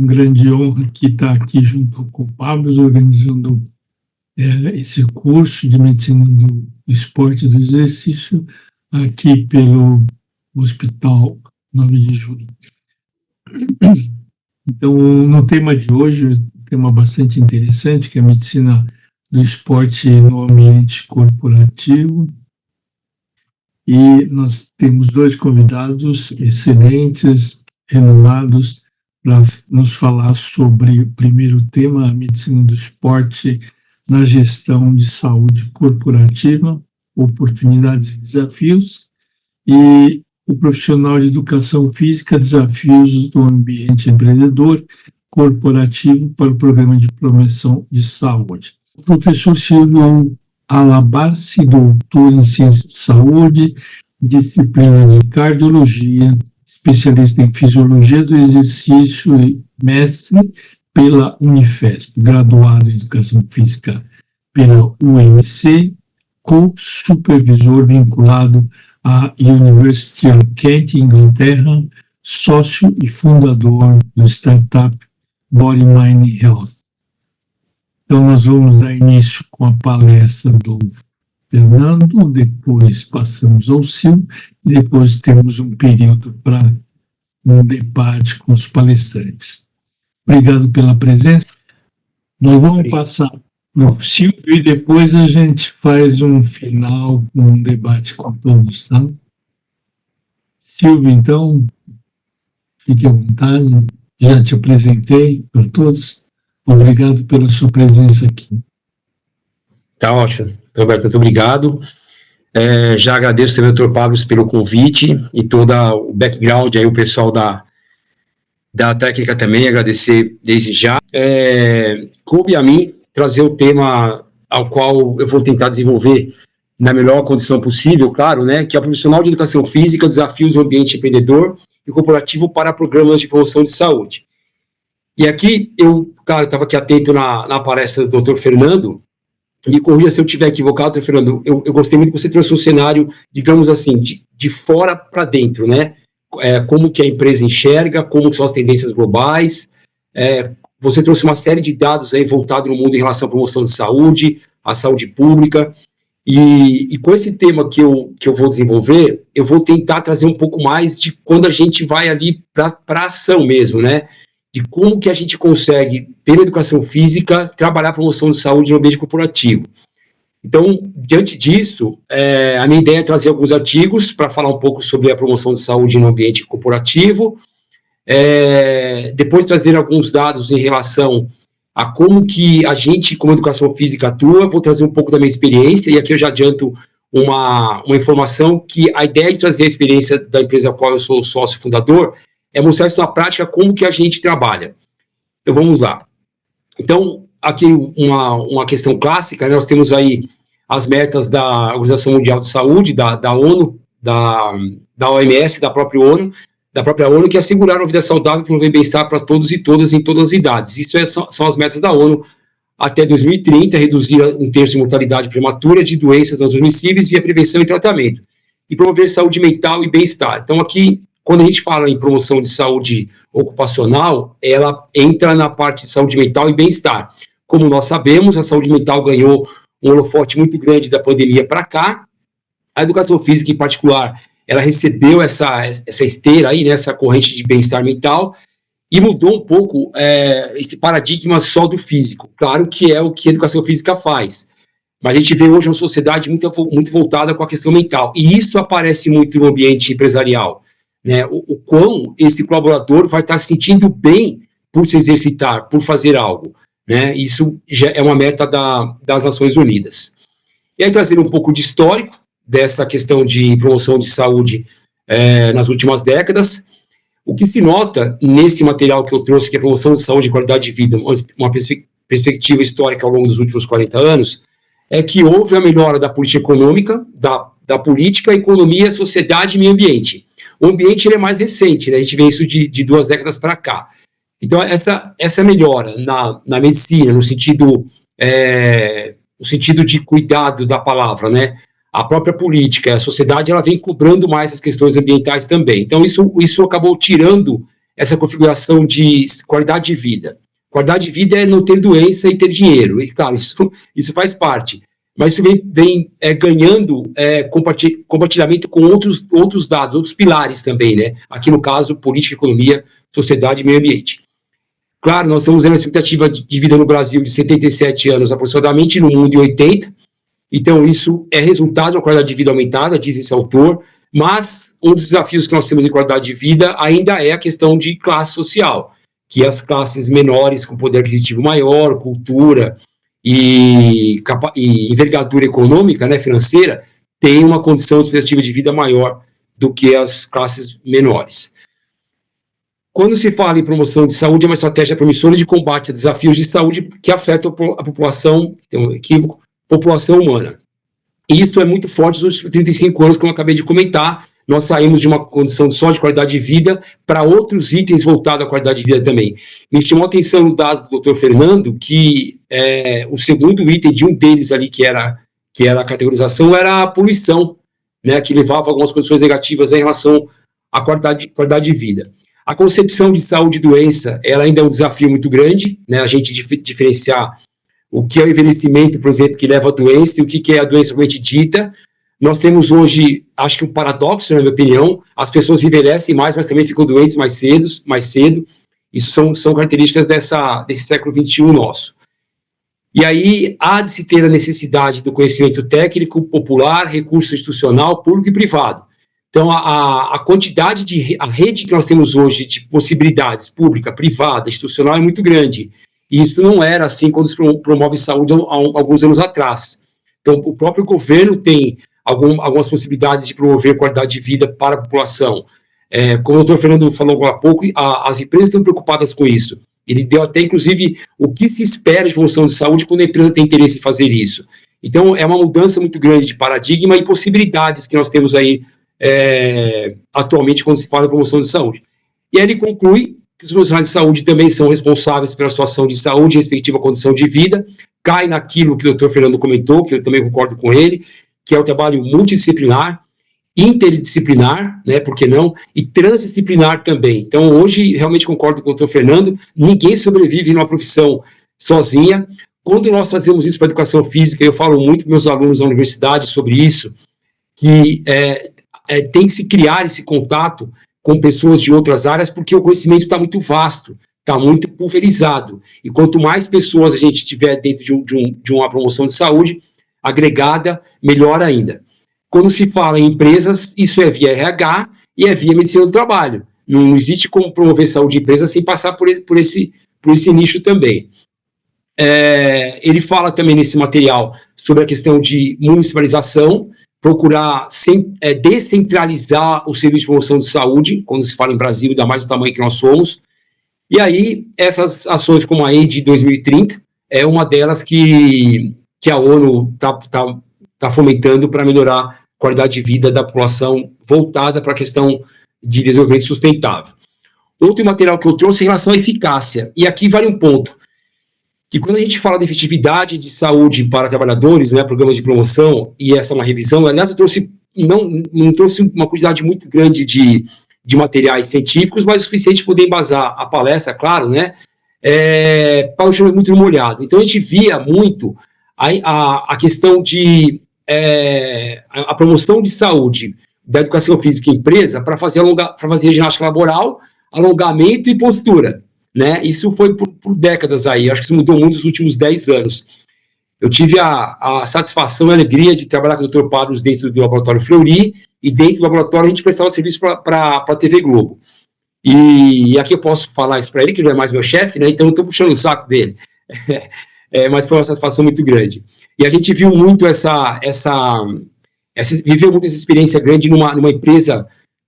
grande honra que estar aqui junto com o Pablo, organizando esse curso de Medicina do Esporte e do Exercício aqui pelo Hospital 9 de Julho. Então, no tema de hoje, um tema bastante interessante, que é a medicina do esporte no ambiente corporativo. E nós temos dois convidados excelentes, renomados, para nos falar sobre o primeiro tema, a medicina do esporte na gestão de saúde corporativa, oportunidades e desafios, e o profissional de educação física, desafios do ambiente empreendedor corporativo para o programa de promoção de saúde. O professor Silvio Alabarce, doutor em ciências de saúde, disciplina de cardiologia, especialista em fisiologia do exercício e mestre pela Unifesp, graduado em educação física pela UMC, co-supervisor vinculado à University of Kent, Inglaterra, sócio e fundador do startup Body Mind Health. Então, nós vamos dar início com a palestra do Fernando, depois passamos ao Silvio, e depois temos um período para um debate com os palestrantes. Obrigado pela presença. Nós vamos passar para o Silvio e depois a gente faz um final, um debate com todos, tá? Silvio, então, fique à vontade. Já te apresentei para todos. Obrigado pela sua presença aqui. Tá ótimo. Roberto, muito obrigado. Já agradeço também ao Dr. Pablo pelo convite e todo o background, aí o pessoal da técnica também, agradecer desde já. Coube a mim trazer o tema ao qual eu vou tentar desenvolver na melhor condição possível, claro, né, que é o profissional de educação física, desafios do ambiente empreendedor e corporativo para programas de promoção de saúde. E aqui, eu estava aqui atento na palestra do Dr. Fernando, me corrija se eu estiver equivocado, Dr. Fernando, eu gostei muito que você trouxe um cenário, digamos assim, de fora para dentro, né? Como que a empresa enxerga, como são as tendências globais, você trouxe uma série de dados aí voltados no mundo em relação à promoção de saúde, à saúde pública, e com esse tema que eu vou desenvolver, eu vou tentar trazer um pouco mais de quando a gente vai ali para a ação mesmo, né? De como que a gente consegue, pela educação física, trabalhar a promoção de saúde no ambiente corporativo. Então, diante disso, a minha ideia é trazer alguns artigos para falar um pouco sobre a promoção de saúde no ambiente corporativo, depois trazer alguns dados em relação a como que a gente, como educação física, atua, vou trazer um pouco da minha experiência, e aqui eu já adianto uma informação que a ideia de trazer a experiência da empresa a qual eu sou sócio fundador é mostrar isso na prática, como que a gente trabalha. Então, vamos lá. Então, aqui uma questão clássica, né? Nós temos aí as metas da Organização Mundial de Saúde, da ONU, da OMS, da própria ONU, que é assegurar uma vida saudável e promover bem-estar para todos e todas em todas as idades. Isso são as metas da ONU até 2030, reduzir 1/3 de mortalidade prematura de doenças não transmissíveis via prevenção e tratamento, e promover saúde mental e bem-estar. Então, aqui, quando a gente fala em promoção de saúde ocupacional, ela entra na parte de saúde mental e bem-estar. Como nós sabemos, a saúde mental ganhou um holofote muito grande da pandemia para cá. A educação física, em particular, ela recebeu essa esteira aí, né, essa corrente de bem-estar mental, e mudou um pouco esse paradigma só do físico. Claro que é o que a educação física faz, mas a gente vê hoje uma sociedade muito voltada com a questão mental, e isso aparece muito no ambiente empresarial. Né, o quão esse colaborador vai estar se sentindo bem por se exercitar, por fazer algo. Né, isso já é uma meta das Nações Unidas. E aí, trazendo um pouco de histórico dessa questão de promoção de saúde nas últimas décadas, o que se nota nesse material que eu trouxe, que é a promoção de saúde e qualidade de vida, uma perspectiva histórica ao longo dos últimos 40 anos, é que houve a melhora da política econômica, da política, economia, sociedade e meio ambiente. O ambiente ele é mais recente, né? A gente vê isso de 2 décadas para cá. Então, essa melhora na medicina, no sentido de cuidado da palavra, né? A própria política, a sociedade, ela vem cobrando mais as questões ambientais também. Então, isso acabou tirando essa configuração de qualidade de vida. Qualidade de vida é não ter doença e ter dinheiro, e claro, isso faz parte, mas isso vem ganhando compartilhamento com outros dados, outros pilares também, né? Aqui no caso, política, economia, sociedade e meio ambiente. Claro, nós estamos vendo uma expectativa de vida no Brasil de 77 anos aproximadamente, no mundo de 80, então isso é resultado de uma qualidade de vida aumentada, diz esse autor, mas um dos desafios que nós temos em qualidade de vida ainda é a questão de classe social, que as classes menores com poder aquisitivo maior, cultura e envergadura econômica, né, financeira, têm uma condição de expectativa de vida maior do que as classes menores. Quando se fala em promoção de saúde, é uma estratégia promissora de combate a desafios de saúde que afetam a população, tem um equívoco, população humana. E isso é muito forte nos últimos 35 anos, como eu acabei de comentar. Nós saímos de uma condição só de qualidade de vida para outros itens voltados à qualidade de vida também. Me chamou a atenção o dado do Dr. Fernando, que o segundo item de um deles ali, que era a categorização, era a poluição, né, que levava a algumas condições negativas em relação à qualidade de vida. A concepção de saúde e doença, ela ainda é um desafio muito grande, né, a gente diferenciar o que é o envelhecimento, por exemplo, que leva à doença, e o que é a doença propriamente dita. Nós temos hoje, acho que um paradoxo, na minha opinião, as pessoas envelhecem mais, mas também ficam doentes mais cedo. Isso são características desse século XXI nosso. E aí, há de se ter a necessidade do conhecimento técnico, popular, recurso institucional, público e privado. Então, a quantidade a rede que nós temos hoje de possibilidades pública, privada, institucional é muito grande. E isso não era assim quando se promove saúde há alguns anos atrás. Então, o próprio governo tem algumas possibilidades de promover qualidade de vida para a população. Como o doutor Fernando falou agora há pouco, as empresas estão preocupadas com isso. Ele deu até, inclusive, o que se espera de promoção de saúde quando a empresa tem interesse em fazer isso. Então, é uma mudança muito grande de paradigma e possibilidades que nós temos aí atualmente quando se fala de promoção de saúde. E aí ele conclui que os profissionais de saúde também são responsáveis pela situação de saúde e respectiva condição de vida, cai naquilo que o doutor Fernando comentou, que eu também concordo com ele, que é o trabalho multidisciplinar, interdisciplinar, né, por que não, e transdisciplinar também. Então, hoje, realmente concordo com o doutor Fernando, ninguém sobrevive numa profissão sozinha. Quando nós trazemos isso para a educação física, eu falo muito para meus alunos da universidade sobre isso, que tem que se criar esse contato com pessoas de outras áreas, porque o conhecimento está muito vasto, está muito pulverizado. E quanto mais pessoas a gente tiver dentro de uma promoção de saúde agregada, melhor ainda. Quando se fala em empresas, isso é via RH e é via medicina do trabalho. Não existe como promover saúde de empresa sem passar por esse nicho também. Ele fala também nesse material sobre a questão de municipalização, procurar descentralizar o serviço de promoção de saúde, quando se fala em Brasil, ainda mais do tamanho que nós somos. E aí, essas ações como a EIDE 2030 é uma delas que a ONU está fomentando para melhorar a qualidade de vida da população voltada para a questão de desenvolvimento sustentável. Outro material que eu trouxe é em relação à eficácia, e aqui vale um ponto, que quando a gente fala de efetividade de saúde para trabalhadores, né, programas de promoção, e essa é uma revisão, aliás, eu não trouxe uma quantidade muito grande de materiais científicos, mas o suficiente para poder embasar a palestra, claro, né, para o chover muito no molhado. Então, a gente via muito a questão de a promoção de saúde da educação física em empresa para fazer ginástica laboral, alongamento e postura. Né? Isso foi por décadas aí, acho que isso mudou muito nos últimos 10 anos. Eu tive a satisfação e a alegria de trabalhar com o Dr. Pablos dentro do Laboratório Fleury, e dentro do laboratório a gente prestava serviço para a TV Globo. E aqui eu posso falar isso para ele, que não é mais meu chefe, né? Então eu estou puxando o saco dele. Mas foi uma satisfação muito grande. E a gente viu muito viveu muito essa experiência grande numa empresa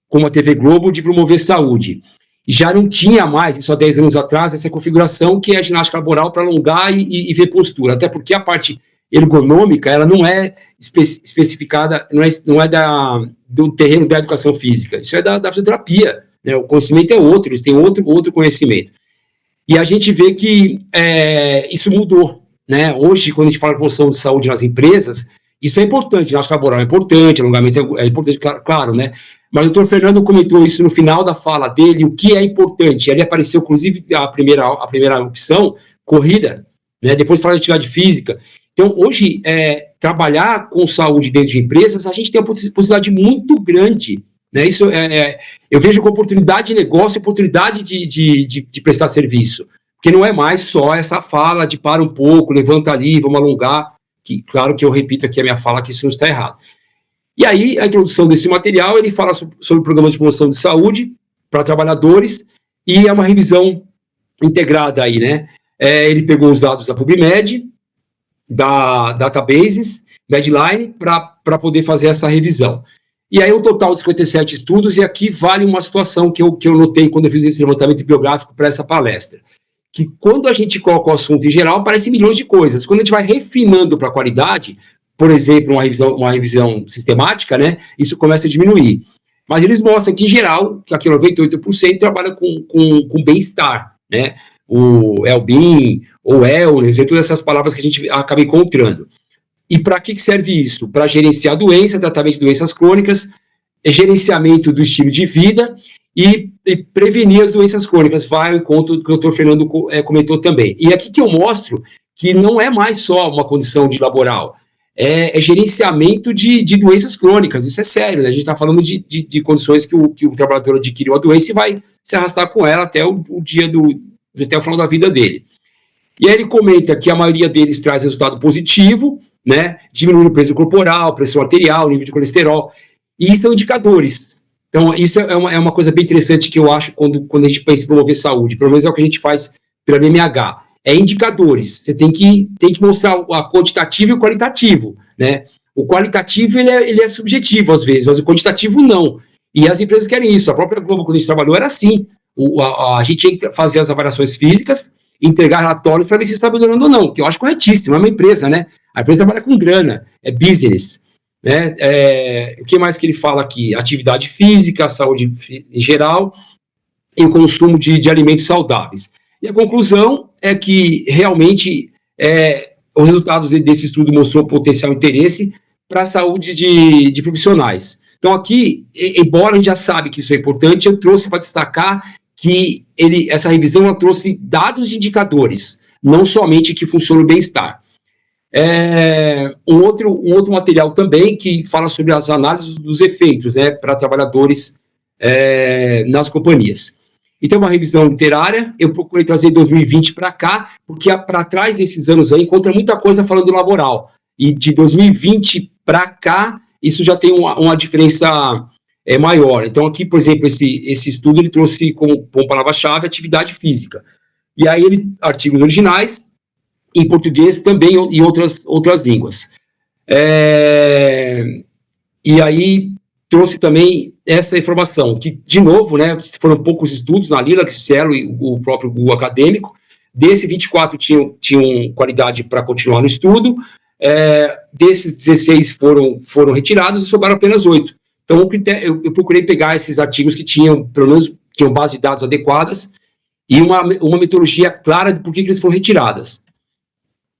como a TV Globo de promover saúde. E já não tinha mais, isso há 10 anos atrás, essa configuração que é a ginástica laboral para alongar e ver postura, até porque a parte ergonômica, ela não é especificada, não é do terreno da educação física, isso é da fisioterapia, né? O conhecimento é outro, eles têm outro conhecimento. E a gente vê que isso mudou, né? Hoje, quando a gente fala de promoção de saúde nas empresas, isso é importante, ginástica laboral é importante, alongamento é importante, claro, né? Mas o doutor Fernando comentou isso no final da fala dele, o que é importante. Ali apareceu, inclusive, a primeira opção, corrida, né? Depois fala de atividade física. Então, hoje, trabalhar com saúde dentro de empresas, a gente tem uma possibilidade muito grande, né? Isso eu vejo como oportunidade de negócio, oportunidade de prestar serviço, porque não é mais só essa fala de para um pouco, levanta ali, vamos alongar, que claro que eu repito aqui a minha fala que isso não está errado. E aí, a introdução desse material, ele fala sobre programas de promoção de saúde para trabalhadores, e é uma revisão integrada aí, né? Ele pegou os dados da PubMed, da Databases, Medline, para poder fazer essa revisão. E aí, um total de 57 estudos, e aqui vale uma situação que eu notei quando eu fiz esse levantamento bibliográfico para essa palestra, que quando a gente coloca o assunto em geral, aparece milhões de coisas. Quando a gente vai refinando para a qualidade, por exemplo, uma revisão sistemática, né, isso começa a diminuir. Mas eles mostram que, em geral, que aqui 98% trabalha com bem-estar, né, o well-being, ou wellness, e todas essas palavras que a gente acaba encontrando. E para que serve isso? Para gerenciar doença, tratamento de doenças crônicas, gerenciamento do estilo de vida e prevenir as doenças crônicas. Vai ao encontro do que o doutor Fernando comentou também. E aqui que eu mostro que não é mais só uma condição de laboral, é gerenciamento de doenças crônicas. Isso é sério, né? A gente está falando de condições que o trabalhador adquiriu a doença e vai se arrastar com ela até o dia até o final da vida dele. E aí ele comenta que a maioria deles traz resultado positivo, né? Diminui o peso corporal, pressão arterial, nível de colesterol, e são indicadores. Então, isso é uma coisa bem interessante que eu acho quando a gente pensa em promover saúde, pelo menos é o que a gente faz pela BMH. Indicadores, você tem que mostrar o quantitativo e o qualitativo, né? O qualitativo, ele é subjetivo às vezes, mas o quantitativo não. E as empresas querem isso. A própria Globo, quando a gente trabalhou, era assim. A gente tinha que fazer as avaliações físicas, entregar relatórios para ver se está melhorando ou não, que eu acho corretíssimo, é uma empresa, né? A empresa trabalha com grana, é business, né? O que mais que ele fala aqui? Atividade física, saúde em geral e o consumo de alimentos saudáveis. E a conclusão é que, realmente, os resultados desse estudo mostrou potencial interesse para a saúde de profissionais. Então, aqui, embora a gente já sabe que isso é importante, eu trouxe para destacar que essa revisão ela trouxe dados de indicadores, não somente que funciona o bem-estar. Um outro material também que fala sobre as análises dos efeitos, né, para trabalhadores nas companhias. Então, uma revisão literária, eu procurei trazer 2020 para cá, porque para trás desses anos aí encontra muita coisa falando do laboral. E de 2020 para cá, isso já tem uma diferença maior. Então, aqui, por exemplo, esse estudo ele trouxe como palavra-chave atividade física. E aí, artigos originais, em português também e outras línguas. E aí, trouxe também essa informação, que, de novo, né, foram poucos estudos na Lila, Cielo e o próprio Google acadêmico. Desse, 24 tinham qualidade para continuar no estudo. Desses 16 foram retirados e sobraram apenas 8. Então, eu procurei pegar esses artigos que tinham, pelo menos, tinham base de dados adequadas e uma metodologia clara de por que eles foram retiradas.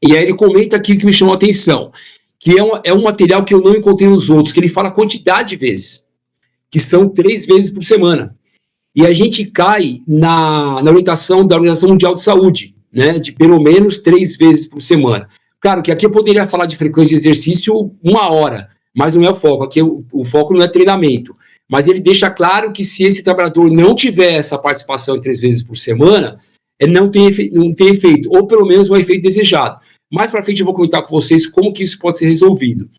E aí ele comenta aqui que me chamou a atenção, que é um material que eu não encontrei nos outros, que ele fala a quantidade de vezes, que são 3 vezes por semana. E a gente cai na orientação da Organização Mundial de Saúde, né, de pelo menos 3 vezes por semana. Claro que aqui eu poderia falar de frequência de exercício 1 hora, mas não é o foco. Aqui o foco não é treinamento. Mas ele deixa claro que se esse trabalhador não tiver essa participação em 3 vezes por semana, ele não tem efeito, ou pelo menos um efeito desejado. Mais para frente eu vou comentar com vocês como que isso pode ser resolvido.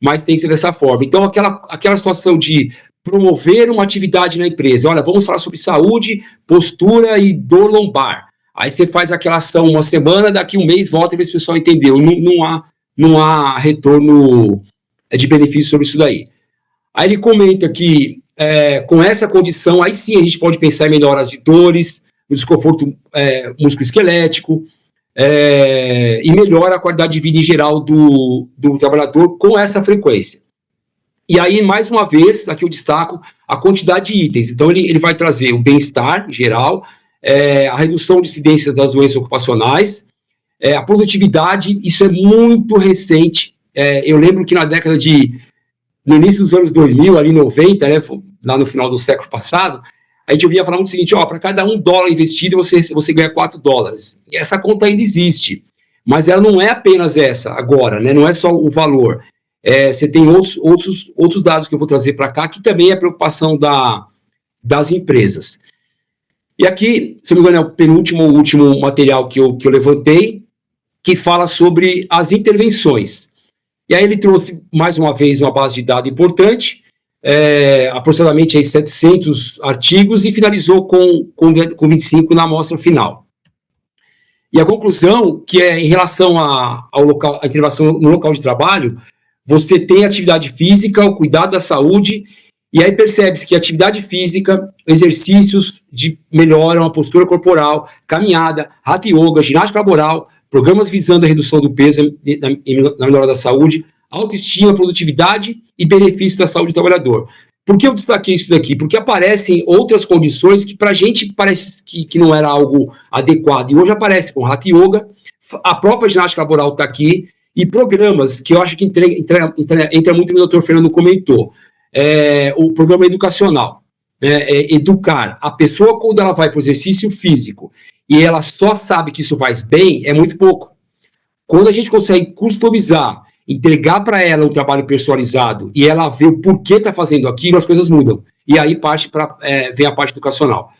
Mas tem que ser dessa forma. Então, aquela situação de promover uma atividade na empresa. Olha, vamos falar sobre saúde, postura e dor lombar. Aí você faz aquela ação 1 semana, daqui 1 mês volta e vê se o pessoal entendeu. Não há retorno de benefício sobre isso daí. Aí ele comenta que com essa condição, aí sim a gente pode pensar em melhoras de dores, no desconforto musculoesquelético, e melhora a qualidade de vida em geral do trabalhador com essa frequência. E aí, mais uma vez, aqui eu destaco a quantidade de itens. Então, ele vai trazer o bem-estar em geral, a redução de incidência das doenças ocupacionais, a produtividade, isso é muito recente. Eu lembro que no início dos anos 2000, ali 90, né, lá no final do século passado, a gente ouvia falar muito o seguinte, para cada $1 investido, você ganha $4. E essa conta ainda existe, mas ela não é apenas essa agora, né? Não é só o valor. Você tem outros dados que eu vou trazer para cá, que também é preocupação das empresas. E aqui, se não me engano, é o penúltimo ou último material que eu levantei, que fala sobre as intervenções. E aí ele trouxe, mais uma vez, uma base de dados importante, aproximadamente aí 700 artigos, e finalizou com 25 na amostra final. E a conclusão, que é em relação à intervenção no local de trabalho, você tem atividade física, o cuidado da saúde, e aí percebe-se que atividade física, exercícios melhoram a postura corporal, caminhada, hatha yoga, ginástica laboral, programas visando a redução do peso na melhora da saúde, autoestima, produtividade e benefício da saúde do trabalhador. Por que eu destaquei isso daqui? Porque aparecem outras condições que para a gente parece que não era algo adequado, e hoje aparece com hatha yoga, a própria ginástica laboral está aqui, e programas que eu acho que entra muito no que o Dr. Fernando comentou, o programa educacional, educar a pessoa quando ela vai para o exercício físico, e ela só sabe que isso faz bem, é muito pouco. Quando a gente consegue customizar, entregar para ela um trabalho personalizado, e ela vê o porquê está fazendo aquilo, as coisas mudam. E aí vem a parte educacional.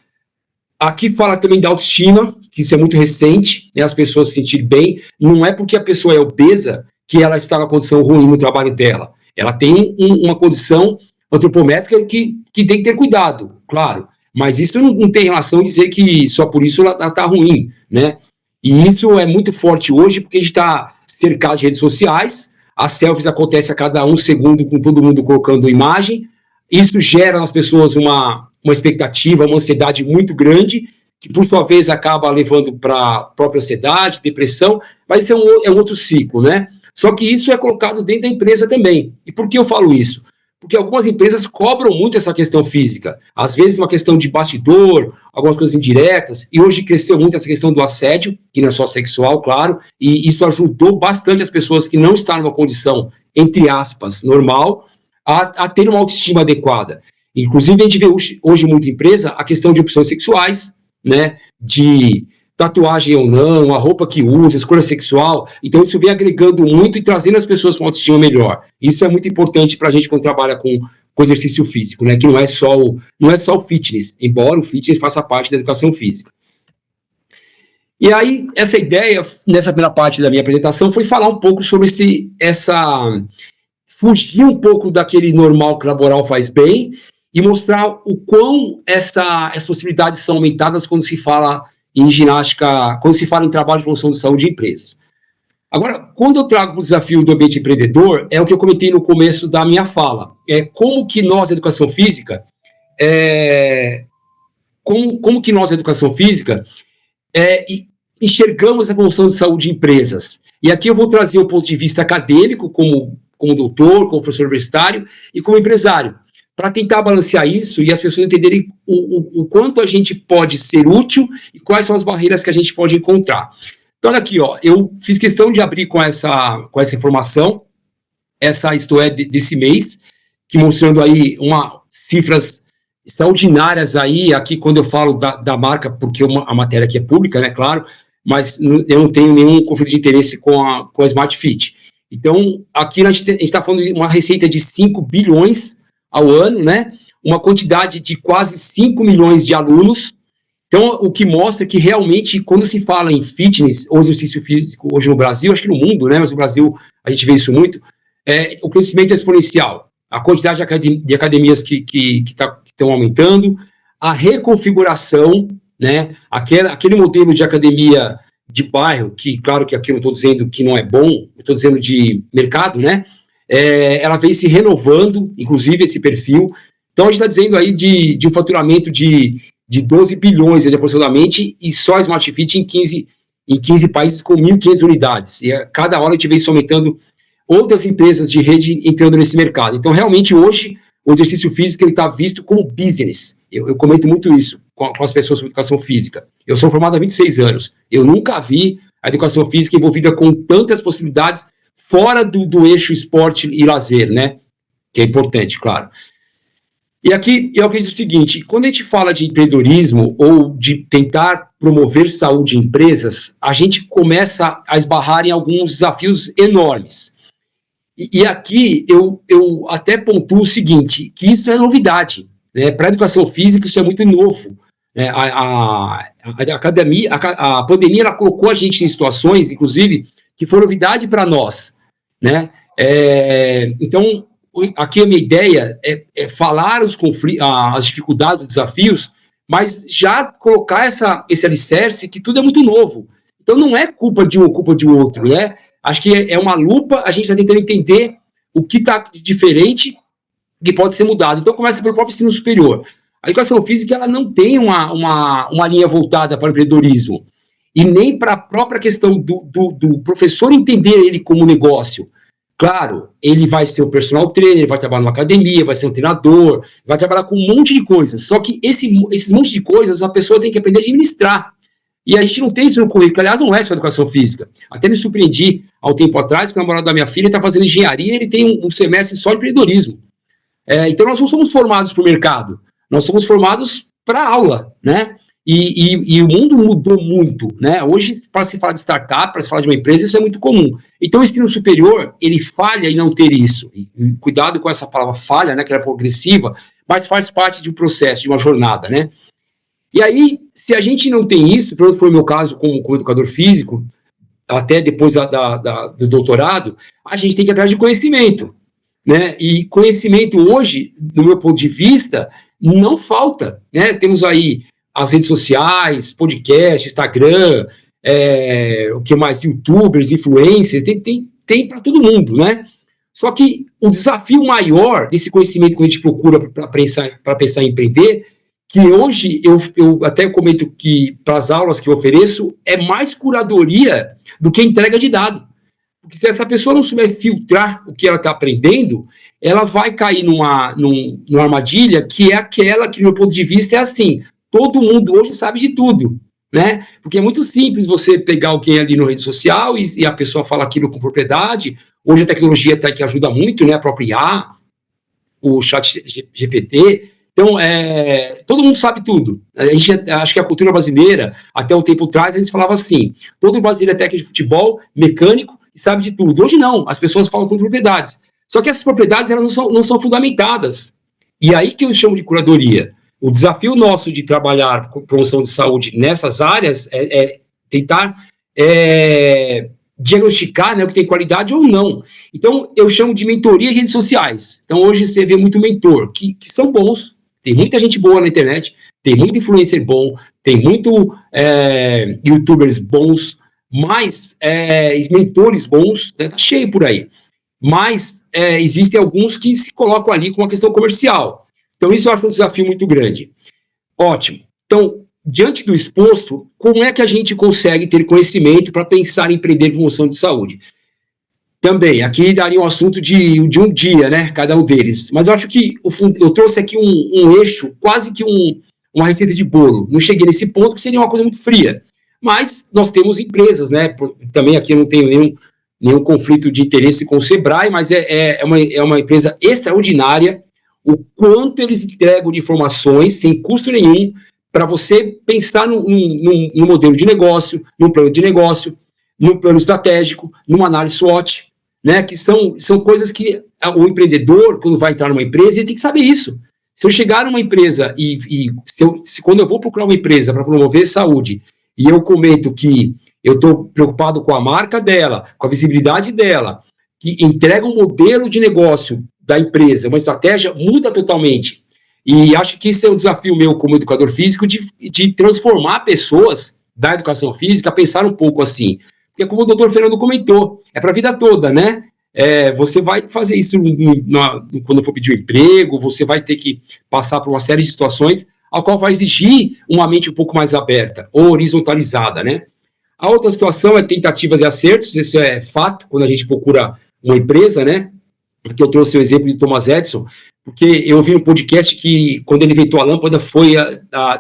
Aqui fala também da autoestima, que isso é muito recente, as pessoas se sentirem bem. Não é porque a pessoa é obesa que ela está numa condição ruim no trabalho dela. Ela tem uma condição antropométrica que tem que ter cuidado, claro. Mas isso não tem relação a dizer que só por isso ela está ruim, né? E isso é muito forte hoje, porque a gente está cercado de redes sociais, as selfies acontecem a cada 1 segundo com todo mundo colocando imagem, isso gera nas pessoas uma expectativa, uma ansiedade muito grande, que por sua vez acaba levando para a própria ansiedade, depressão, mas isso é um outro ciclo, né? Só que isso é colocado dentro da empresa também. E por que eu falo isso? Porque algumas empresas cobram muito essa questão física, às vezes uma questão de bastidor, algumas coisas indiretas, e hoje cresceu muito essa questão do assédio, que não é só sexual, claro, e isso ajudou bastante as pessoas que não estão numa condição, entre aspas, normal, a ter uma autoestima adequada. Inclusive, a gente vê hoje muita empresa a questão de opções sexuais, né, de tatuagem ou não, a roupa que usa, escolha sexual. Então, isso vem agregando muito e trazendo as pessoas com uma autoestima melhor. Isso é muito importante para a gente quando trabalha com exercício físico, né, que não é só o fitness, embora o fitness faça parte da educação física. E aí, essa ideia, nessa primeira parte da minha apresentação, foi falar um pouco sobre fugir um pouco daquele normal que o laboral faz bem e mostrar o quão essas possibilidades são aumentadas quando se fala em ginástica, quando se fala em trabalho de promoção de saúde de empresas. Agora, quando eu trago o desafio do ambiente empreendedor, é o que eu comentei no começo da minha fala, como que nós, educação física, enxergamos a promoção de saúde de empresas. E aqui eu vou trazer o ponto de vista acadêmico, como doutor, como professor universitário e como empresário, para tentar balancear isso e as pessoas entenderem o quanto a gente pode ser útil e quais são as barreiras que a gente pode encontrar. Então, olha aqui, eu fiz questão de abrir com essa informação, isto é, desse mês, que mostrando aí cifras extraordinárias aí, aqui quando eu falo da marca, porque a matéria aqui é pública, né, claro, mas eu não tenho nenhum conflito de interesse com a Smart Fit. Então, aqui a gente está falando de uma receita de 5 bilhões ao ano, né? Uma quantidade de quase 5 milhões de alunos. Então, o que mostra que realmente, quando se fala em fitness ou exercício físico hoje no Brasil, acho que no mundo, né? Mas no Brasil a gente vê isso muito, o crescimento é exponencial. A quantidade de academias que estão aumentando, a reconfiguração, né? Aquele modelo de academia de bairro, que claro que aqui eu não estou dizendo que não é bom, eu estou dizendo de mercado, né? Ela vem se renovando, inclusive esse perfil. Então a gente está dizendo aí de um faturamento de 12 bilhões aproximadamente, e só a Smart Fit em 15 países com 1.500 unidades. E a cada hora a gente vem isso aumentando, outras empresas de rede entrando nesse mercado. Então realmente hoje o exercício físico está visto como business. Eu comento muito isso com as pessoas sobre educação física. Eu sou formado há 26 anos. Eu nunca vi a educação física envolvida com tantas possibilidades fora do eixo esporte e lazer, né? Que é importante, claro. E aqui eu acredito o seguinte, quando a gente fala de empreendedorismo ou de tentar promover saúde em empresas, a gente começa a esbarrar em alguns desafios enormes. E aqui eu até pontuo o seguinte, que isso é novidade, né? Para a educação física isso é muito novo. Né? A pandemia ela colocou a gente em situações, inclusive, que foi novidade para nós. Né? Então, aqui a minha ideia é falar os conflitos, as dificuldades, os desafios, mas já colocar esse alicerce que tudo é muito novo. Então não é culpa de um ou culpa de outro, né? Acho que é uma lupa, a gente está tentando entender o que está diferente que pode ser mudado. Então começa pelo próprio ensino superior. A educação física ela não tem uma linha voltada para o empreendedorismo, e nem para a própria questão do professor entender ele como negócio. Claro, ele vai ser o personal trainer, ele vai trabalhar numa academia, vai ser um treinador, vai trabalhar com um monte de coisas. Só que esses monte de coisas a pessoa tem que aprender a administrar. E a gente não tem isso no currículo, aliás, não é só educação física. Até me surpreendi há um tempo atrás, que o namorado da minha filha está fazendo engenharia e ele tem um semestre só de empreendedorismo. Então nós não somos formados para o mercado, nós somos formados para a aula, né? E o mundo mudou muito, né? Hoje, para se falar de startup, para se falar de uma empresa, isso é muito comum. Então, o ensino superior, ele falha em não ter isso. E cuidado com essa palavra falha, né? Que ela é progressiva, mas faz parte de um processo, de uma jornada, né? E aí, se a gente não tem isso, pelo menos foi o meu caso como educador físico, até depois do doutorado, a gente tem que ir atrás de conhecimento, né? E conhecimento hoje, do meu ponto de vista, não falta, né? Temos aí as redes sociais, podcast, Instagram, o que mais? YouTubers, influencers, tem para todo mundo, né? Só que o desafio maior desse conhecimento que a gente procura para pensar em empreender, que hoje eu até comento que para as aulas que eu ofereço, é mais curadoria do que entrega de dado. Porque se essa pessoa não souber filtrar o que ela está aprendendo, ela vai cair numa armadilha que é aquela que, do meu ponto de vista, é assim: todo mundo hoje sabe de tudo, né? Porque é muito simples você pegar alguém ali na rede social e a pessoa fala aquilo com propriedade. Hoje a tecnologia até que ajuda muito, né? A própria IA, o chat GPT. Então, todo mundo sabe tudo. Acho que a cultura brasileira, até um tempo atrás, eles falavam assim: todo brasileiro é técnico de futebol, mecânico, e sabe de tudo. Hoje não, as pessoas falam com propriedades. Só que essas propriedades elas não são fundamentadas. E aí que eu chamo de curadoria. O desafio nosso de trabalhar com promoção de saúde nessas áreas é tentar diagnosticar, né, o que tem qualidade ou não. Então, eu chamo de mentoria em redes sociais. Então, hoje você vê muito mentor, que são bons, tem muita gente boa na internet, tem muito influencer bom, tem muito youtubers bons, mas mentores bons, né, tá cheio por aí. Mas existem alguns que se colocam ali com uma questão comercial. Então, isso eu acho um desafio muito grande. Ótimo. Então, diante do exposto, como é que a gente consegue ter conhecimento para pensar em empreender promoção de saúde? Também, aqui daria um assunto de um dia, né? Cada um deles. Mas eu acho que eu trouxe aqui um eixo, quase que uma receita de bolo. Não cheguei nesse ponto, que seria uma coisa muito fria. Mas nós temos empresas, né? Também aqui eu não tenho nenhum conflito de interesse com o Sebrae, mas é uma empresa extraordinária. O quanto eles entregam de informações sem custo nenhum para você pensar num modelo de negócio, num plano de negócio, num plano estratégico, numa análise SWOT, né? Que são coisas que o empreendedor, quando vai entrar numa empresa, ele tem que saber isso. Se eu chegar numa empresa quando eu vou procurar uma empresa para promover saúde e eu comento que eu estou preocupado com a marca dela, com a visibilidade dela, que entrega um modelo de negócio da empresa, uma estratégia, muda totalmente. E acho que esse é um desafio meu como educador físico, de transformar pessoas da educação física a pensar um pouco assim. Porque como o doutor Fernando comentou, é para a vida toda, né? Você vai fazer isso quando for pedir um emprego, você vai ter que passar por uma série de situações ao qual vai exigir uma mente um pouco mais aberta, ou horizontalizada, né? A outra situação é tentativas e acertos, isso é fato, quando a gente procura uma empresa, né? Porque eu trouxe o exemplo de Thomas Edison, porque eu vi um podcast que, quando ele inventou a lâmpada,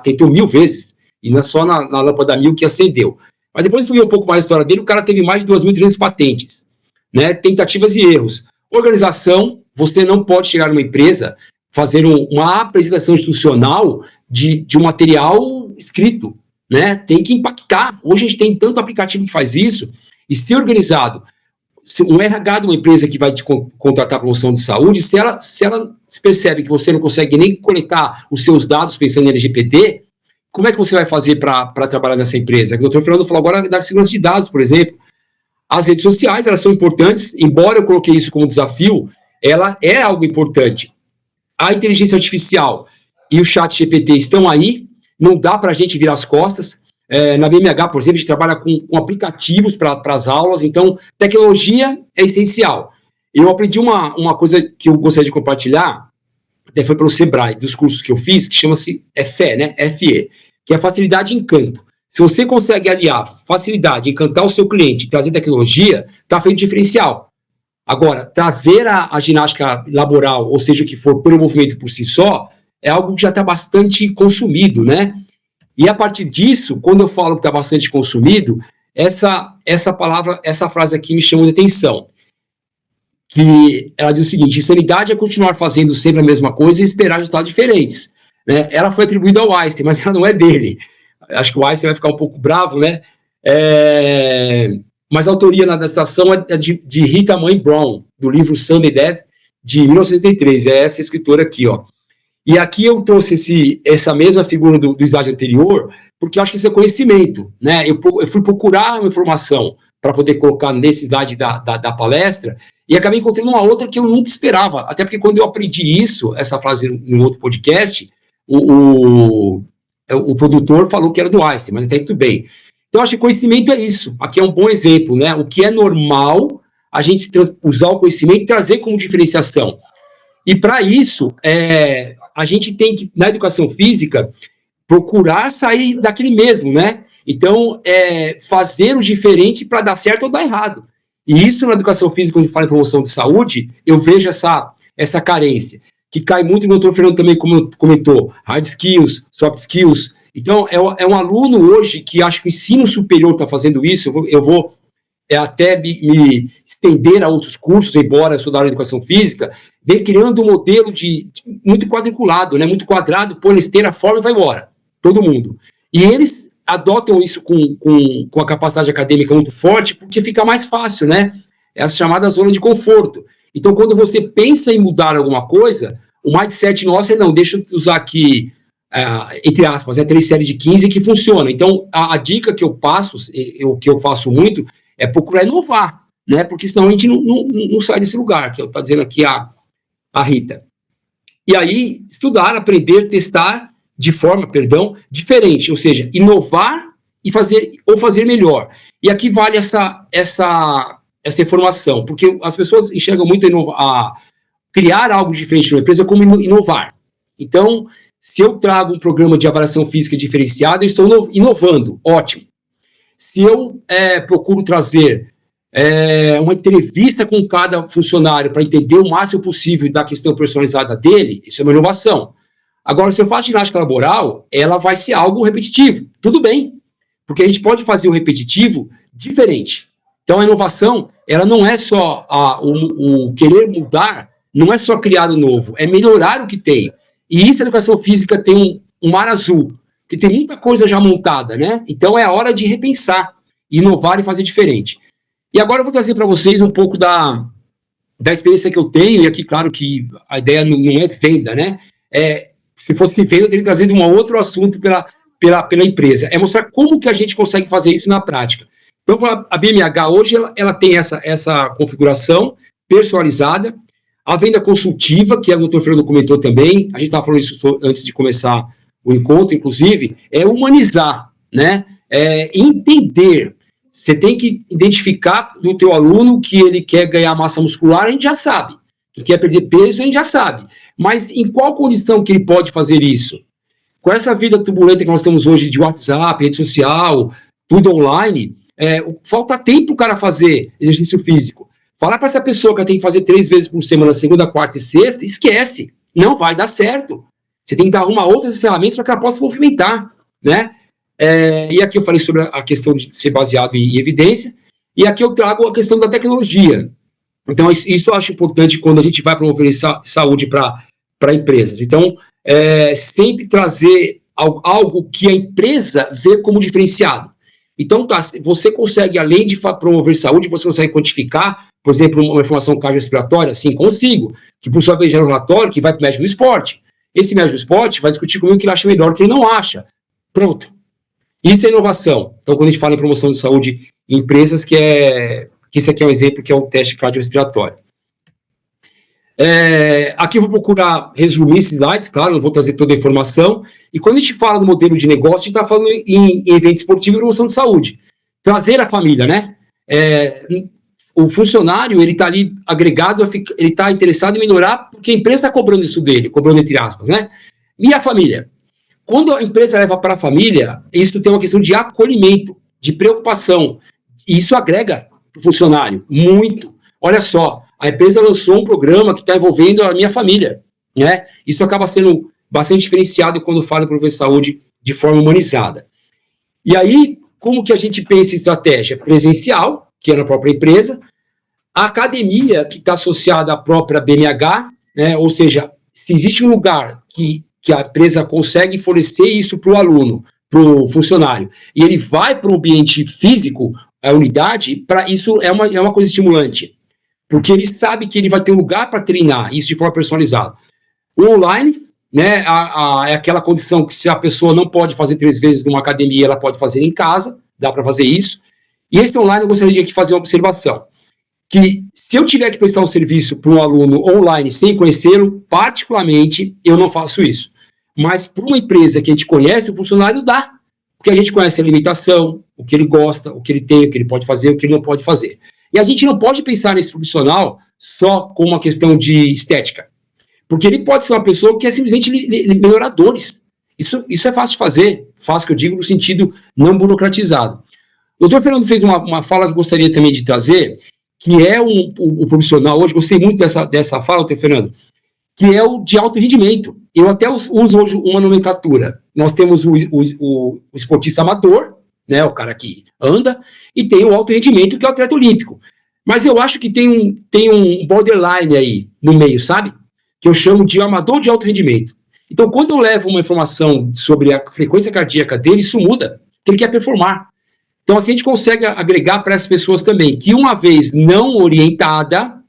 tentou 1000 vezes, e não é só na lâmpada 1000 que acendeu. Mas depois eu fui ver um pouco mais a história dele, o cara teve mais de 2.300 patentes, né? Tentativas e erros. Organização, você não pode chegar numa empresa fazer uma apresentação institucional de um material escrito, né? Tem que impactar. Hoje a gente tem tanto aplicativo que faz isso, e ser organizado. Um RH de uma empresa que vai te contratar promoção de saúde, se ela se percebe que você não consegue nem coletar os seus dados pensando em LGPD, como é que você vai fazer para trabalhar nessa empresa? O doutor Fernando falou agora da segurança de dados, por exemplo. As redes sociais, elas são importantes, embora eu coloquei isso como desafio, ela é algo importante. A inteligência artificial e o chat GPT estão aí, não dá para a gente virar as costas. Na BMH, por exemplo, a gente trabalha com aplicativos para as aulas, então tecnologia é essencial. Eu aprendi uma coisa que eu gostaria de compartilhar, até foi pelo Sebrae, dos cursos que eu fiz, que chama-se FE, né? FE, que é facilidade e encanto. Se você consegue aliar facilidade, encantar o seu cliente, trazer tecnologia, está feito diferencial. Agora, trazer a ginástica laboral, ou seja, o que for, pelo movimento por si só, é algo que já está bastante consumido, né? E a partir disso, quando eu falo que está bastante consumido, essa palavra, essa frase aqui me chamou de atenção. Que ela diz o seguinte: insanidade é continuar fazendo sempre a mesma coisa e esperar resultados diferentes. Né? Ela foi atribuída ao Einstein, mas ela não é dele. Acho que o Einstein vai ficar um pouco bravo, né? Mas a autoria da citação é de Rita Mae Brown, do livro Sunday Death, de 1983. É essa escritora aqui, ó. E aqui eu trouxe essa mesma figura do slide anterior, porque eu acho que isso é conhecimento, né? Eu fui procurar uma informação para poder colocar nesse slide da palestra, e acabei encontrando uma outra que eu nunca esperava, até porque quando eu aprendi essa frase em outro podcast, o produtor falou que era do Einstein, mas até tudo bem. Então, eu acho que conhecimento é isso. Aqui é um bom exemplo, né? O que é normal, a gente usar o conhecimento e trazer como diferenciação. E, para isso, a gente tem que, na educação física, procurar sair daquele mesmo, né? Então, fazer o diferente para dar certo ou dar errado. E isso, na educação física, quando a gente fala em promoção de saúde, eu vejo essa carência, que cai muito, e o doutor Fernando também comentou, hard skills, soft skills. Então, é um aluno hoje que acho que o ensino superior está fazendo isso. Eu vou até me estender a outros cursos, embora eu sou da área de educação física, vem criando um modelo muito quadriculado, né, muito quadrado, põe na esteira, forma e vai embora, todo mundo. E eles adotam isso com a capacidade acadêmica muito forte, porque fica mais fácil, né? É a chamada zona de conforto. Então, quando você pensa em mudar alguma coisa, o mindset nosso é, não, deixa eu usar aqui, entre aspas, 3 séries de 15 que funciona. Então, a dica que eu passo, o que eu faço muito, é procurar inovar, né? Porque senão a gente não sai desse lugar, que está dizendo aqui a Rita. E aí, estudar, aprender, testar de forma, diferente, ou seja, inovar e fazer melhor. E aqui vale essa informação, porque as pessoas enxergam muito criar algo diferente na empresa como inovar. Então, se eu trago um programa de avaliação física diferenciado, eu estou inovando, ótimo. Se eu procuro trazer uma entrevista com cada funcionário para entender o máximo possível da questão personalizada dele, isso é uma inovação. Agora, se eu faço ginástica laboral, ela vai ser algo repetitivo. Tudo bem, porque a gente pode fazer o repetitivo diferente. Então, a inovação, ela não é só o querer mudar, não é só criar o novo, é melhorar o que tem. E isso, a educação física tem um mar azul, que tem muita coisa já montada, né? Então, é a hora de repensar, inovar e fazer diferente. E agora eu vou trazer para vocês um pouco da experiência que eu tenho, e aqui, claro, que a ideia não é venda, né? Se fosse venda, eu teria trazido um outro assunto pela empresa. É mostrar como que a gente consegue fazer isso na prática. Então, a BMH hoje, ela tem essa configuração personalizada, a venda consultiva, que o doutor Fernando comentou também, a gente estava falando isso antes de começar o encontro, inclusive, é humanizar, né? Entender. Você tem que identificar no teu aluno que ele quer ganhar massa muscular, a gente já sabe. Que quer perder peso, a gente já sabe. Mas em qual condição que ele pode fazer isso? Com essa vida turbulenta que nós temos hoje de WhatsApp, rede social, tudo online, falta tempo para o cara fazer exercício físico. Falar para essa pessoa que ela tem que fazer 3 vezes por semana, segunda, quarta e sexta, esquece. Não vai dar certo. Você tem que arrumar outras ferramentas para que ela possa se movimentar, né? E aqui eu falei sobre a questão de ser baseado em evidência, e aqui eu trago a questão da tecnologia. Então, isso eu acho importante quando a gente vai promover saúde para para empresas. Então, sempre trazer algo que a empresa vê como diferenciado. Então, você consegue, além de promover saúde, você consegue quantificar, por exemplo, uma informação cardiorrespiratória? Sim, consigo. Que, por sua vez, gera um relatório que vai para o médico do esporte. Esse médico do esporte vai discutir comigo o que ele acha melhor, o que ele não acha. Pronto. Isso é inovação. Então, quando a gente fala em promoção de saúde em empresas, que esse aqui é um exemplo, que é o teste cardiorrespiratório. Aqui eu vou procurar resumir slides, claro, não vou trazer toda a informação. E quando a gente fala do modelo de negócio, a gente está falando em evento esportivo e promoção de saúde. Trazer a família, né? O funcionário, ele está ali agregado, ele está interessado em melhorar, porque a empresa está cobrando isso dele, cobrando entre aspas, né? E a família? Quando a empresa leva para a família, isso tem uma questão de acolhimento, de preocupação. E isso agrega para o funcionário muito. Olha só, a empresa lançou um programa que está envolvendo a minha família, né? Isso acaba sendo bastante diferenciado quando fala em promover saúde de forma humanizada. E aí, como que a gente pensa em estratégia? Presencial, que é na própria empresa, a academia, que está associada à própria BMH, né? Ou seja, se existe um lugar que a empresa consegue fornecer isso para o aluno, para o funcionário, e ele vai para o ambiente físico, a unidade, para isso é uma coisa estimulante, porque ele sabe que ele vai ter um lugar para treinar, isso de forma personalizada. O online, né, é aquela condição que se a pessoa não pode fazer 3 vezes numa academia, ela pode fazer em casa, dá para fazer isso. E esse online eu gostaria de aqui fazer uma observação, que se eu tiver que prestar um serviço para um aluno online sem conhecê-lo, particularmente, eu não faço isso. Mas para uma empresa que a gente conhece, o funcionário dá, porque a gente conhece a alimentação, o que ele gosta, o que ele tem, o que ele pode fazer, o que ele não pode fazer. E a gente não pode pensar nesse profissional só como uma questão de estética, porque ele pode ser uma pessoa que é simplesmente melhoradores. Isso é fácil de fazer, fácil que eu digo no sentido não burocratizado. O doutor Fernando fez uma fala que eu gostaria também de trazer, que é o profissional hoje, gostei muito dessa fala, doutor Fernando, que é o de alto rendimento. Eu até uso hoje uma nomenclatura. Nós temos o esportista amador, né, o cara que anda, e tem o alto rendimento, que é o atleta olímpico. Mas eu acho que tem um borderline aí no meio, sabe? Que eu chamo de amador de alto rendimento. Então, quando eu levo uma informação sobre a frequência cardíaca dele, isso muda, porque ele quer performar. Então, assim, a gente consegue agregar para essas pessoas também, que uma vez não orientada,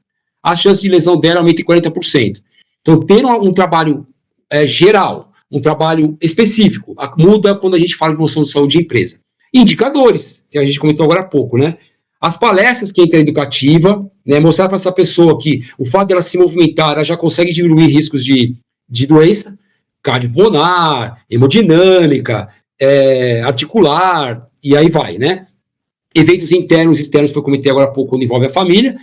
a chance de lesão dela aumenta em 40%. Então, ter um trabalho geral, um trabalho específico, muda quando a gente fala de promoção de saúde de empresa. Indicadores, que a gente comentou agora há pouco, né? As palestras que entra educativa, né? Mostrar para essa pessoa que o fato dela se movimentar, ela já consegue diminuir riscos de doença cardiopulmonar, hemodinâmica, articular, e aí vai, né? Eventos internos e externos, que eu comentei agora há pouco, quando envolve a família.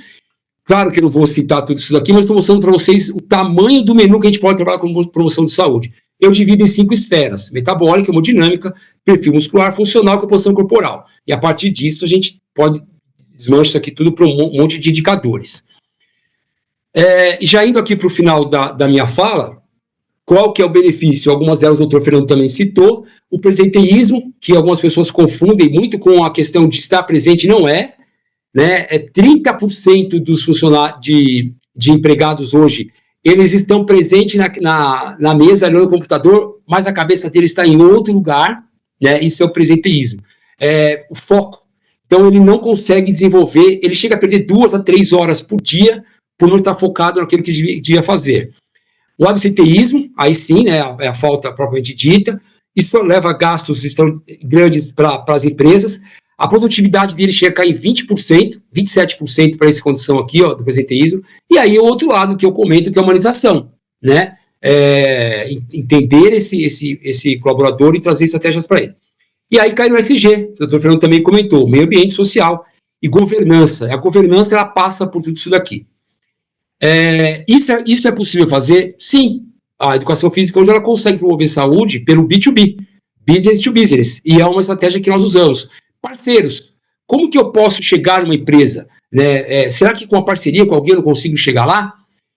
Claro que eu não vou citar tudo isso daqui, mas estou mostrando para vocês o tamanho do menu que a gente pode trabalhar com promoção de saúde. Eu divido em 5 esferas: metabólica, hemodinâmica, perfil muscular, funcional e composição corporal. E a partir disso a gente pode desmanchar isso aqui tudo para um monte de indicadores. Já indo aqui para o final da minha fala, qual que é o benefício? Algumas delas o doutor Fernando também citou. O presenteísmo, que algumas pessoas confundem muito com a questão de estar presente, não é. Né, 30% dos funcionários de empregados hoje, eles estão presentes na mesa, olhando o computador, mas a cabeça deles está em outro lugar, né? Isso é o presenteísmo. O foco. Então, ele não consegue desenvolver, ele chega a perder 2 a 3 horas por dia por não estar focado naquilo que devia fazer. O absenteísmo, aí sim, né, é a falta propriamente dita, isso leva a gastos grandes para as empresas. A produtividade dele chega a cair 20%, 27% para essa condição aqui, ó, do presenteísmo. E aí o outro lado que eu comento, que é a humanização, né? Entender esse colaborador e trazer estratégias para ele. E aí cai no SG, o doutor Fernando também comentou, meio ambiente social e governança. A governança, ela passa por tudo isso daqui. Isso é possível fazer? Sim. A educação física hoje ela consegue promover saúde pelo B2B, business to business, e é uma estratégia que nós usamos. Parceiros, como que eu posso chegar numa empresa? Né? Será que com a parceria com alguém eu não consigo chegar lá?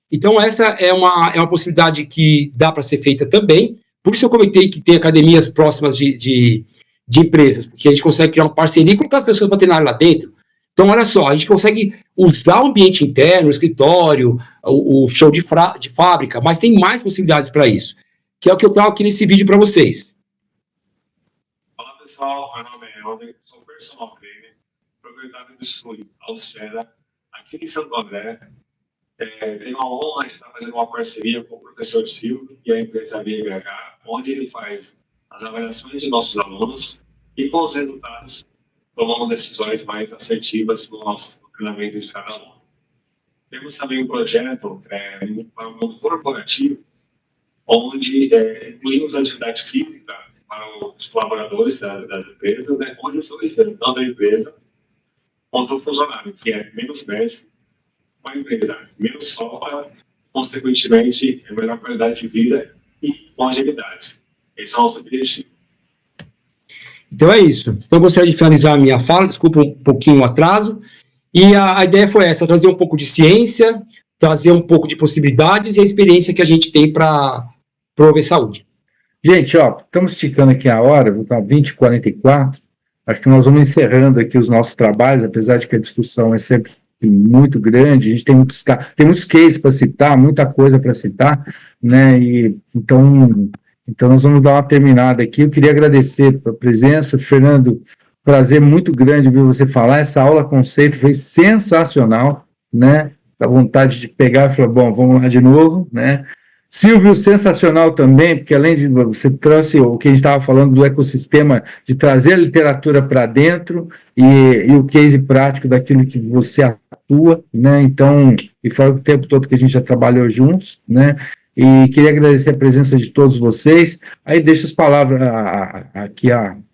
Então essa é uma possibilidade que dá para ser feita também. Por isso eu comentei que tem academias próximas de empresas, porque a gente consegue criar uma parceria e colocar as pessoas para treinar lá dentro. Então, olha só, a gente consegue usar o ambiente interno, o escritório, o show de fábrica, mas tem mais possibilidades para isso, que é o que eu trago aqui nesse vídeo para vocês. Olá pessoal, meu nome é Helder, sou personal trainer, proprietário do estúdio Alcera, aqui em Santo André. Tenho a honra de estar fazendo uma parceria com o professor Silvio e a empresa BH, onde ele faz as avaliações de nossos alunos e com os resultados tomamos decisões mais assertivas no nosso treinamento de cada aluno. Temos também um projeto para o mundo corporativo, onde incluímos atividade física para os colaboradores das empresas, né, onde os dois, tanto a empresa quanto o funcionário, que é menos médico com a empresa, menos sopa, consequentemente, melhor qualidade de vida e longevidade. Esse é o nosso objetivo. Então é isso. Então eu gostaria de finalizar a minha fala, desculpa um pouquinho o atraso, e a ideia foi essa, trazer um pouco de ciência, trazer um pouco de possibilidades e a experiência que a gente tem para promover saúde. Gente, ó, estamos esticando aqui a hora, vou estar 20h44, acho que nós vamos encerrando aqui os nossos trabalhos, apesar de que a discussão é sempre muito grande, a gente tem muitos cases para citar, muita coisa para citar, né, e então nós vamos dar uma terminada aqui. Eu queria agradecer a presença, Fernando, prazer muito grande ver você falar, essa aula conceito foi sensacional, né, dá vontade de pegar e falar, bom, vamos lá de novo, né. Silvio, sensacional também, porque além de você trouxe o que a gente estava falando do ecossistema, de trazer a literatura para dentro e o case prático daquilo que você atua, né, então, e fora o tempo todo que a gente já trabalhou juntos, né, e queria agradecer a presença de todos vocês, aí deixo as palavras, aqui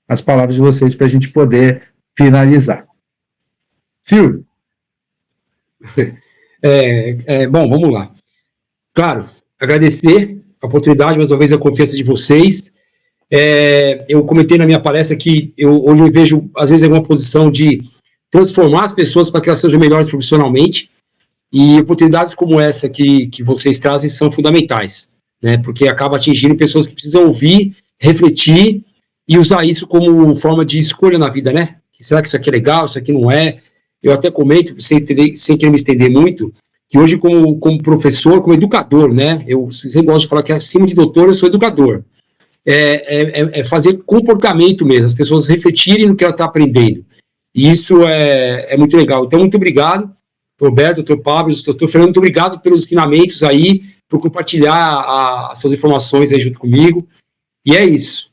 as palavras de vocês para a gente poder finalizar. Silvio? Bom, vamos lá. Claro, agradecer a oportunidade, mais uma vez, a confiança de vocês. Eu comentei na minha palestra que hoje eu vejo, às vezes, alguma posição de transformar as pessoas para que elas sejam melhores profissionalmente, e oportunidades como essa que vocês trazem são fundamentais, né, porque acaba atingindo pessoas que precisam ouvir, refletir e usar isso como forma de escolha na vida, né? Será que isso aqui é legal, isso aqui não é? Eu até comento, sem querer me estender muito, que hoje, como professor, como educador, né, eu sempre gosto de falar que acima de doutor eu sou educador, fazer comportamento mesmo, as pessoas refletirem no que ela está aprendendo, e isso é muito legal. Então, muito obrigado, Roberto, doutor Pablo, doutor Fernando, muito obrigado pelos ensinamentos aí, por compartilhar as suas informações aí junto comigo, e é isso.